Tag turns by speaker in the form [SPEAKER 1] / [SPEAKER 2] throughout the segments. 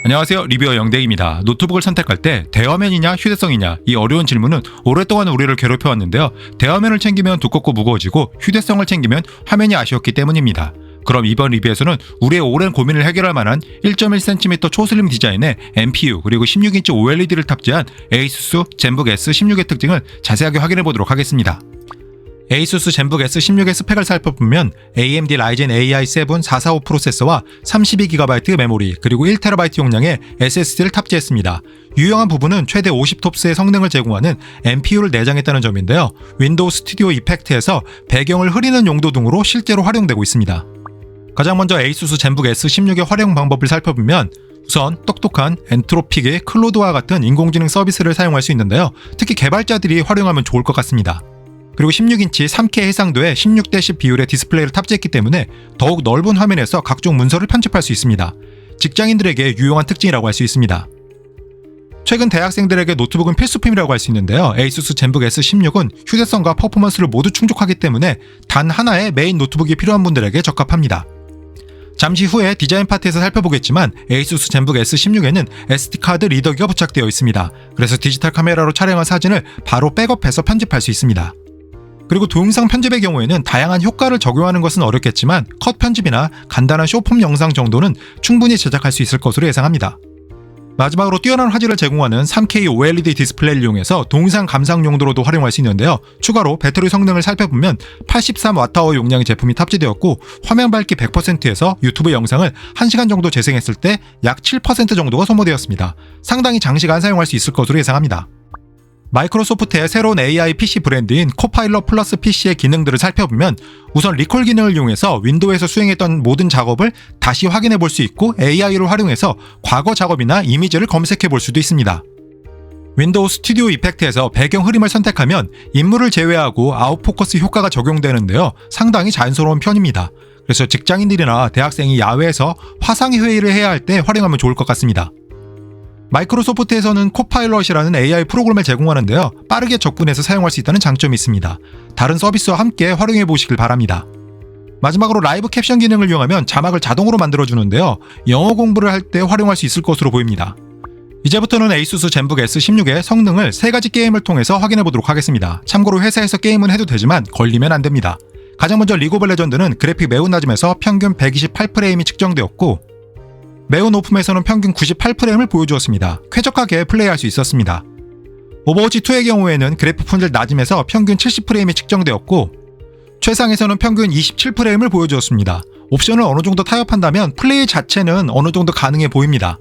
[SPEAKER 1] 안녕하세요, 리뷰어 영대입니다. 노트북을 선택할 때 대화면이냐 휴대성이냐, 이 어려운 질문은 오랫동안 우리를 괴롭혀왔는데요. 대화면을 챙기면 두껍고 무거워지고 휴대성을 챙기면 화면이 아쉬웠기 때문입니다. 그럼 이번 리뷰에서는 우리의 오랜 고민을 해결할 만한 1.1cm 초슬림 디자인의 NPU 그리고 16인치 OLED를 탑재한 ASUS 젠북 S16의 특징을 자세하게 확인해 보도록 하겠습니다. ASUS 젠북 S16의 스펙을 살펴보면 AMD Ryzen AI7 445 프로세서와 32GB 메모리 그리고 1TB 용량의 SSD를 탑재했습니다. 유용한 부분은 최대 50TOPS의 성능을 제공하는 NPU를 내장했다는 점인데요. 윈도우 스튜디오 이펙트에서 배경을 흐리는 용도 등으로 실제로 활용되고 있습니다. 가장 먼저 ASUS 젠북 S16의 활용 방법을 살펴보면 우선 똑똑한 엔트로픽의 클로드와 같은 인공지능 서비스를 사용할 수 있는데요. 특히 개발자들이 활용하면 좋을 것 같습니다. 그리고 16인치 3K 해상도의 16:10 비율의 디스플레이를 탑재했기 때문에 더욱 넓은 화면에서 각종 문서를 편집할 수 있습니다. 직장인들에게 유용한 특징이라고 할 수 있습니다. 최근 대학생들에게 노트북은 필수품이라고 할 수 있는데요. ASUS 젠북 S16은 휴대성과 퍼포먼스를 모두 충족하기 때문에 단 하나의 메인 노트북이 필요한 분들에게 적합합니다. 잠시 후에 디자인 파트에서 살펴보겠지만 ASUS 젠북 S16에는 SD카드 리더기가 부착되어 있습니다. 그래서 디지털 카메라로 촬영한 사진을 바로 백업해서 편집할 수 있습니다. 그리고 동영상 편집의 경우에는 다양한 효과를 적용하는 것은 어렵겠지만 컷 편집이나 간단한 쇼폼 영상 정도는 충분히 제작할 수 있을 것으로 예상합니다. 마지막으로 뛰어난 화질을 제공하는 3K OLED 디스플레이를 이용해서 동영상 감상 용도로도 활용할 수 있는데요. 추가로 배터리 성능을 살펴보면 83Wh 용량의 제품이 탑재되었고 화면 밝기 100%에서 유튜브 영상을 1시간 정도 재생했을 때 약 7% 정도가 소모되었습니다. 상당히 장시간 사용할 수 있을 것으로 예상합니다. 마이크로소프트의 새로운 AI PC 브랜드인 코파일럿 플러스 PC의 기능들을 살펴보면 우선 리콜 기능을 이용해서 윈도우에서 수행했던 모든 작업을 다시 확인해 볼 수 있고 AI를 활용해서 과거 작업이나 이미지를 검색해 볼 수도 있습니다. 윈도우 스튜디오 이펙트에서 배경 흐림을 선택하면 인물을 제외하고 아웃포커스 효과가 적용되는데요. 상당히 자연스러운 편입니다. 그래서 직장인들이나 대학생이 야외에서 화상의 회의를 해야 할 때 활용하면 좋을 것 같습니다. 마이크로소프트에서는 코파일럿이라는 AI 프로그램을 제공하는데요. 빠르게 접근해서 사용할 수 있다는 장점이 있습니다. 다른 서비스와 함께 활용해 보시길 바랍니다. 마지막으로 라이브 캡션 기능을 이용하면 자막을 자동으로 만들어주는데요. 영어 공부를 할 때 활용할 수 있을 것으로 보입니다. 이제부터는 ASUS 젠북 S16의 성능을 3가지 게임을 통해서 확인해 보도록 하겠습니다. 참고로 회사에서 게임은 해도 되지만 걸리면 안 됩니다. 가장 먼저 리그 오브 레전드는 그래픽 매우 낮음에서 평균 128프레임이 측정되었고 매우 높음에서는 평균 98프레임을 보여주었습니다. 쾌적하게 플레이할 수 있었습니다. 오버워치2의 경우에는 그래픽 품질 낮음에서 평균 70프레임이 측정되었고 최상에서는 평균 27프레임을 보여주었습니다. 옵션을 어느 정도 타협한다면 플레이 자체는 어느 정도 가능해 보입니다.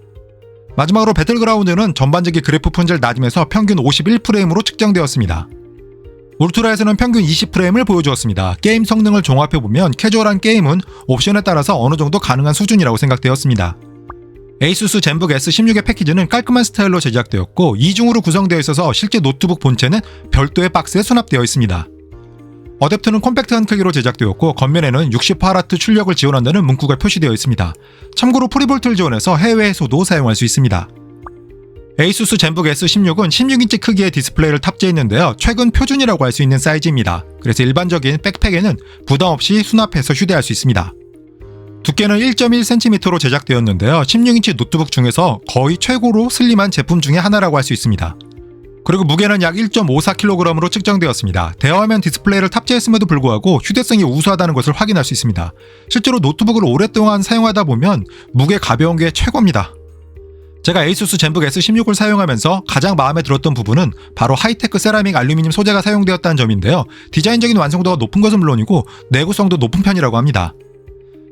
[SPEAKER 1] 마지막으로 배틀그라운드는 전반적인 그래픽 품질 낮음에서 평균 51프레임으로 측정되었습니다. 울트라에서는 평균 20프레임을 보여주었습니다. 게임 성능을 종합해보면 캐주얼한 게임은 옵션에 따라서 어느 정도 가능한 수준이라고 생각되었습니다. ASUS 젠북 S16의 패키지는 깔끔한 스타일로 제작되었고 이중으로 구성되어 있어서 실제 노트북 본체는 별도의 박스에 수납되어 있습니다. 어댑터는 컴팩트한 크기로 제작되었고 겉면에는 60Hz 출력을 지원한다는 문구가 표시되어 있습니다. 참고로 프리볼트를 지원해서 해외에서도 사용할 수 있습니다. ASUS 젠북 S16은 16인치 크기의 디스플레이를 탑재했는데요. 최근 표준이라고 할 수 있는 사이즈입니다. 그래서 일반적인 백팩에는 부담 없이 수납해서 휴대할 수 있습니다. 두께는 1.1cm로 제작되었는데요. 16인치 노트북 중에서 거의 최고로 슬림한 제품 중에 하나라고 할 수 있습니다. 그리고 무게는 약 1.54kg으로 측정되었습니다. 대화면 디스플레이를 탑재했음에도 불구하고 휴대성이 우수하다는 것을 확인할 수 있습니다. 실제로 노트북을 오랫동안 사용하다 보면 무게 가벼운 게 최고입니다. 제가 ASUS 젠북 S16을 사용하면서 가장 마음에 들었던 부분은 바로 하이테크 세라믹 알루미늄 소재가 사용되었다는 점인데요. 디자인적인 완성도가 높은 것은 물론이고 내구성도 높은 편이라고 합니다.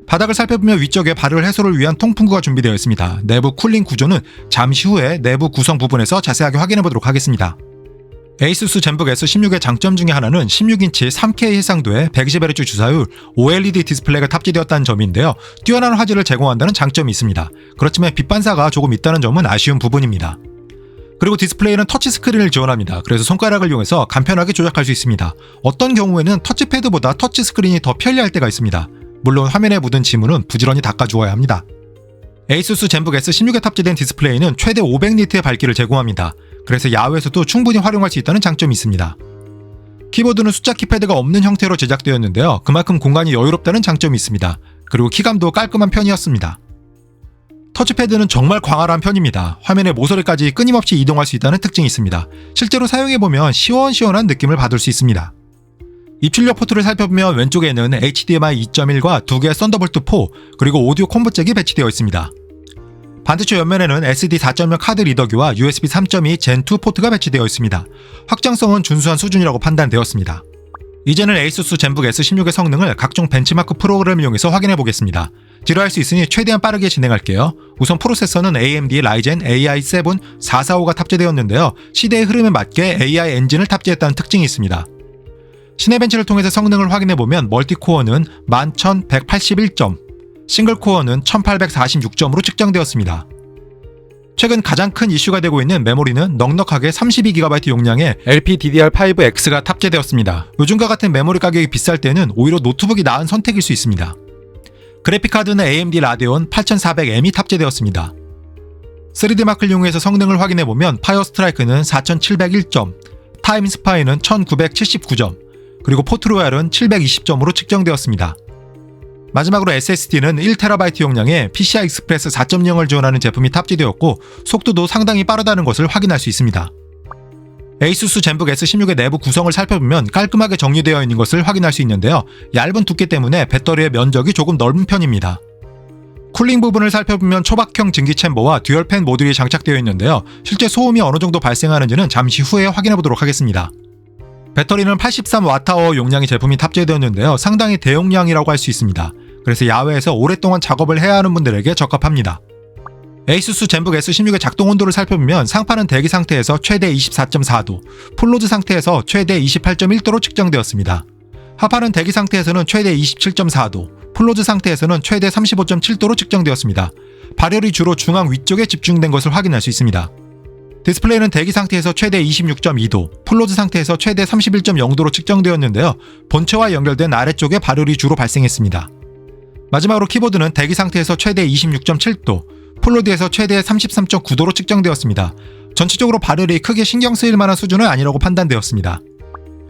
[SPEAKER 1] 바닥을 살펴보면 위쪽에 발열 해소를 위한 통풍구가 준비되어 있습니다. 내부 쿨링 구조는 잠시 후에 내부 구성 부분에서 자세하게 확인해 보도록 하겠습니다. ASUS 젠북 S16의 장점 중에 하나는 16인치 3K 해상도의 120Hz 주사율 OLED 디스플레이가 탑재되었다는 점인데요. 뛰어난 화질을 제공한다는 장점이 있습니다. 그렇지만 빛 반사가 조금 있다는 점은 아쉬운 부분입니다. 그리고 디스플레이는 터치스크린을 지원합니다. 그래서 손가락을 이용해서 간편하게 조작할 수 있습니다. 어떤 경우에는 터치패드보다 터치스크린이 더 편리할 때가 있습니다. 물론 화면에 묻은 지문은 부지런히 닦아주어야 합니다. ASUS 젠북 S16에 탑재된 디스플레이는 최대 500니트의 밝기를 제공합니다. 그래서 야외에서도 충분히 활용할 수 있다는 장점이 있습니다. 키보드는 숫자 키패드가 없는 형태로 제작되었는데요. 그만큼 공간이 여유롭다는 장점이 있습니다. 그리고 키감도 깔끔한 편이었습니다. 터치패드는 정말 광활한 편입니다. 화면의 모서리까지 끊임없이 이동할 수 있다는 특징이 있습니다. 실제로 사용해보면 시원시원한 느낌을 받을 수 있습니다. 입출력 포트를 살펴보면 왼쪽에는 HDMI 2.1과 2개의 썬더볼트 4 그리고 오디오 콤보 잭이 배치되어 있습니다. 반대쪽 옆면에는 SD 4.0 카드 리더기와 USB 3.2 Gen2 포트가 배치되어 있습니다. 확장성은 준수한 수준이라고 판단되었습니다. 이제는 ASUS 젠북 S16의 성능을 각종 벤치마크 프로그램을 이용해서 확인해 보겠습니다. 지루할 수 있으니 최대한 빠르게 진행할게요. 우선 프로세서는 AMD Ryzen AI7 445가 탑재되었는데요. 시대의 흐름에 맞게 AI 엔진을 탑재했다는 특징이 있습니다. 시네벤치를 통해서 성능을 확인해보면 멀티코어는 11181점, 싱글코어는 1846점으로 측정되었습니다. 최근 가장 큰 이슈가 되고 있는 메모리는 넉넉하게 32GB 용량의 LPDDR5X가 탑재되었습니다. 요즘과 같은 메모리 가격이 비쌀 때는 오히려 노트북이 나은 선택일 수 있습니다. 그래픽카드는 AMD 라데온 8400M이 탑재되었습니다. 3D 마크를 이용해서 성능을 확인해보면 파이어 스트라이크는 4701점, 타임 스파이는 1979점, 그리고 포트로얄은 720점으로 측정되었습니다. 마지막으로 SSD는 1TB 용량의 PCI 익스프레스 4.0을 지원하는 제품이 탑재되었고 속도도 상당히 빠르다는 것을 확인할 수 있습니다. ASUS 젠북 S16의 내부 구성을 살펴보면 깔끔하게 정리되어 있는 것을 확인할 수 있는데요. 얇은 두께 때문에 배터리의 면적이 조금 넓은 편입니다. 쿨링 부분을 살펴보면 초박형 증기 챔버와 듀얼팬 모듈이 장착되어 있는데요. 실제 소음이 어느 정도 발생하는지는 잠시 후에 확인해 보도록 하겠습니다. 배터리는 83Wh 용량의 제품이 탑재되었는데요. 상당히 대용량이라고 할 수 있습니다. 그래서 야외에서 오랫동안 작업을 해야 하는 분들에게 적합합니다. ASUS 젠북 S16의 작동 온도를 살펴보면 상판은 대기 상태에서 최대 24.4도, 풀로드 상태에서 최대 28.1도로 측정되었습니다. 하판은 대기 상태에서는 최대 27.4도, 풀로드 상태에서는 최대 35.7도로 측정되었습니다. 발열이 주로 중앙 위쪽에 집중된 것을 확인할 수 있습니다. 디스플레이는 대기 상태에서 최대 26.2도, 풀로드 상태에서 최대 31.0도로 측정되었는데요. 본체와 연결된 아래쪽에 발열이 주로 발생했습니다. 마지막으로 키보드는 대기 상태에서 최대 26.7도, 풀로드에서 최대 33.9도로 측정되었습니다. 전체적으로 발열이 크게 신경 쓰일 만한 수준은 아니라고 판단되었습니다.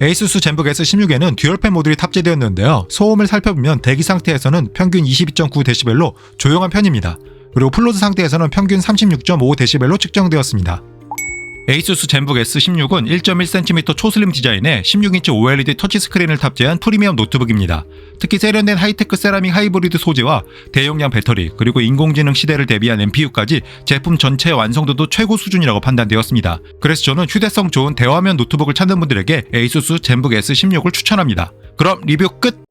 [SPEAKER 1] ASUS 젠북 S16에는 듀얼팬 모듈이 탑재되었는데요. 소음을 살펴보면 대기 상태에서는 평균 22.9dB로 조용한 편입니다. 그리고 풀로드 상태에서는 평균 36.5dB로 측정되었습니다. ASUS 젠북 S16은 1.1cm 초슬림 디자인의 16인치 OLED 터치스크린을 탑재한 프리미엄 노트북입니다. 특히 세련된 하이테크 세라믹 하이브리드 소재와 대용량 배터리 그리고 인공지능 시대를 대비한 NPU까지 제품 전체 완성도도 최고 수준이라고 판단되었습니다. 그래서 저는 휴대성 좋은 대화면 노트북을 찾는 분들에게 ASUS 젠북 S16을 추천합니다. 그럼 리뷰 끝!